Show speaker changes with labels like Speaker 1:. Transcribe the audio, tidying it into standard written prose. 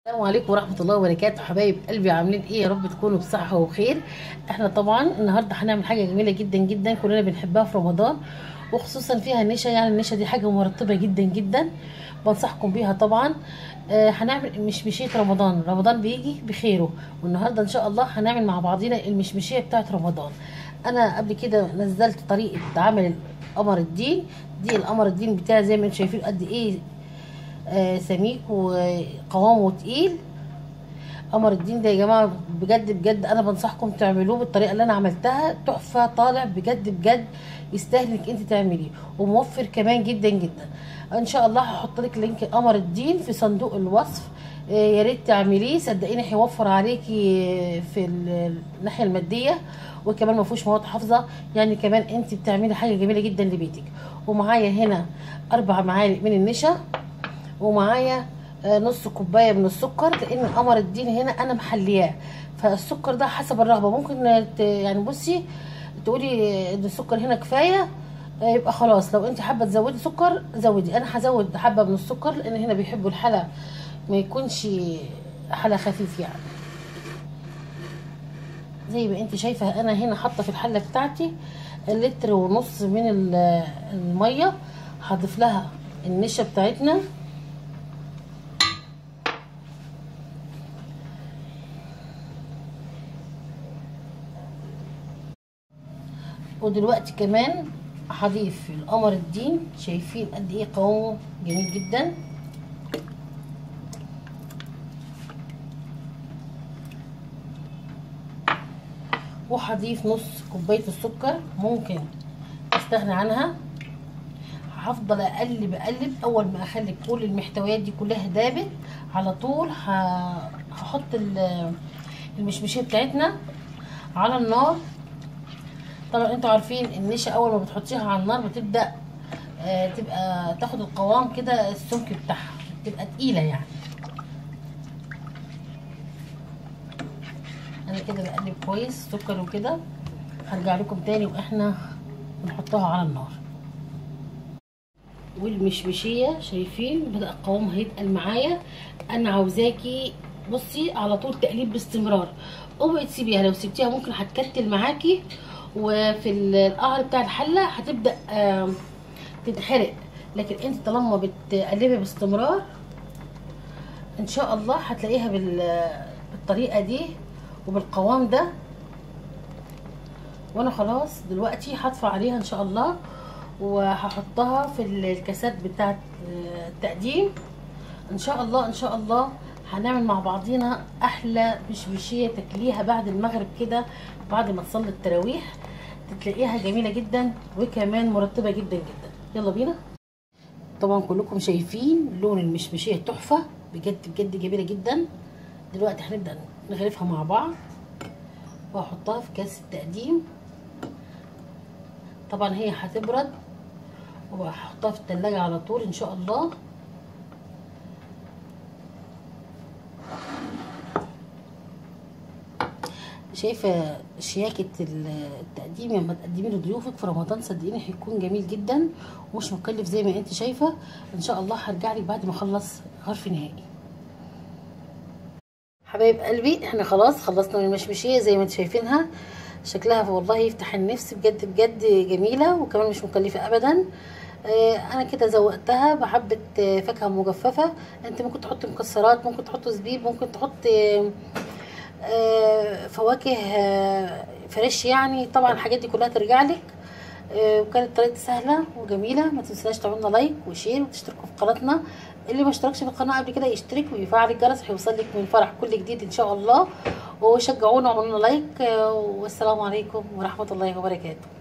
Speaker 1: السلام عليكم ورحمة الله وبركاته. حبايب قلبي عاملين ايه؟ يا رب تكونوا بصحة وخير. احنا طبعا النهاردة هنعمل حاجة جميلة جدا جدا كلنا بنحبها في رمضان، وخصوصا فيها النشا. يعني النشا دي حاجة مرطبة جدا جدا، بنصحكم بيها طبعا. هنعمل مشمشية رمضان. رمضان بيجي بخيره، والنهاردة ان شاء الله هنعمل مع بعضينا المشمشية بتاعت رمضان. انا قبل كده نزلت طريقة عمل قمر الدين. دي القمر الدين بتاعي زي ما انتم شايفين قد ايه سميك وقوامه تقيل. قمر الدين ده يا جماعه بجد بجد انا بنصحكم تعملوه بالطريقه اللي انا عملتها. تحفه، طالع بجد بجد يستاهل انك انت تعمليه، وموفر كمان جدا جدا. ان شاء الله هحط لك لينك قمر الدين في صندوق الوصف. يا ريت تعمليه، صدقيني هيوفر عليكي في الناحيه الماديه، وكمان ما فيهوش مواد حافظه. يعني كمان انت بتعملي حاجه جميله جدا لبيتك. ومعايا هنا 4 معالق من النشا، ومعايا نص كوبايه من السكر، لان قمر الدين هنا انا محلياه. فالسكر ده حسب الرغبه، ممكن يعني بصي تقولي ان السكر هنا كفايه، يبقى خلاص. لو انت حابه تزودي سكر زودي. انا هزود حبه من السكر لان هنا بيحبوا الحلا ما يكونش حلا خفيف يعني. زي ما انت شايفه انا هنا حاطه في الحله بتاعتي 1.5 لتر من الميه. هضيف لها النشا بتاعتنا، ودلوقتي كمان هضيف القمر الدين. شايفين قد ايه قوامه جميل جدا. وهضيف نص كوبايه السكر، ممكن استغنى عنها. هفضل اقلب اقلب. اول ما اخلي كل المحتويات دي كلها دابت على طول هحط المشمشيه بتاعتنا على النار. طبعا انتوا عارفين النشا اول ما بتحطيها على النار بتبدا تبقى تاخد القوام كده، السمك بتاعها تبقى تقيله يعني. انا كده بقلب كويس السكر وكده. هرجع لكم تاني واحنا بنحطها على النار. والمشمشيه شايفين بدا قوامها يتقل معايا. انا عاوزاكي بصي على طول تقليب باستمرار، اوعي تسيبيها. لو سبتيها ممكن هتكتل معاكي، وفي القعر بتاع الحله هتبدا تتحرق. لكن انت طالما بتقلبي باستمرار ان شاء الله هتلاقيها بالطريقه دي وبالقوام ده. وانا خلاص دلوقتي هطفي عليها ان شاء الله، وهحطها في الكاسات بتاعه التقديم. ان شاء الله ان شاء الله هنعمل مع بعضينا احلى مشمشيه تاكليها بعد المغرب كده، بعد ما تصلي التراويح. تلاقيها جميله جدا وكمان مرطبه جدا جدا. يلا بينا. طبعا كلكم شايفين لون المشمشيه تحفه بجد بجد جميله جدا. دلوقتي هنبدا نغرفها مع بعض، وهحطها في كاس التقديم. طبعا هي هتبرد، وهحطها في التلاجة على طول ان شاء الله. شايفه شياكه التقديم لما تقدمي لضيوفك في رمضان؟ صدقيني هيكون جميل جدا ومش مكلف زي ما انت شايفه. ان شاء الله هرجع لك بعد ما اخلص غرف نهائي. حبايب قلبي احنا خلاص خلصنا من المشمشيه زي ما انتم شايفينها. شكلها والله يفتح النفس بجد بجد، جميله وكمان مش مكلفه ابدا. انا كده زوقتها بحبه فاكهه مجففه. انت ممكن تحطي مكسرات، ممكن تحطي زبيب، ممكن تحطي فواكه فريش يعني. طبعا الحاجات دي كلها ترجع لك. وكانت طريقتي سهله وجميله. ما تنسوناش تعملوا لنا لايك وشير وتشتركوا في قناتنا. اللي ما اشتركش في القناه قبل كده يشترك ويفعل الجرس، هيوصل لك من فرح كل جديد ان شاء الله. وشجعونا وعملوا لنا لايك. والسلام عليكم ورحمه الله وبركاته.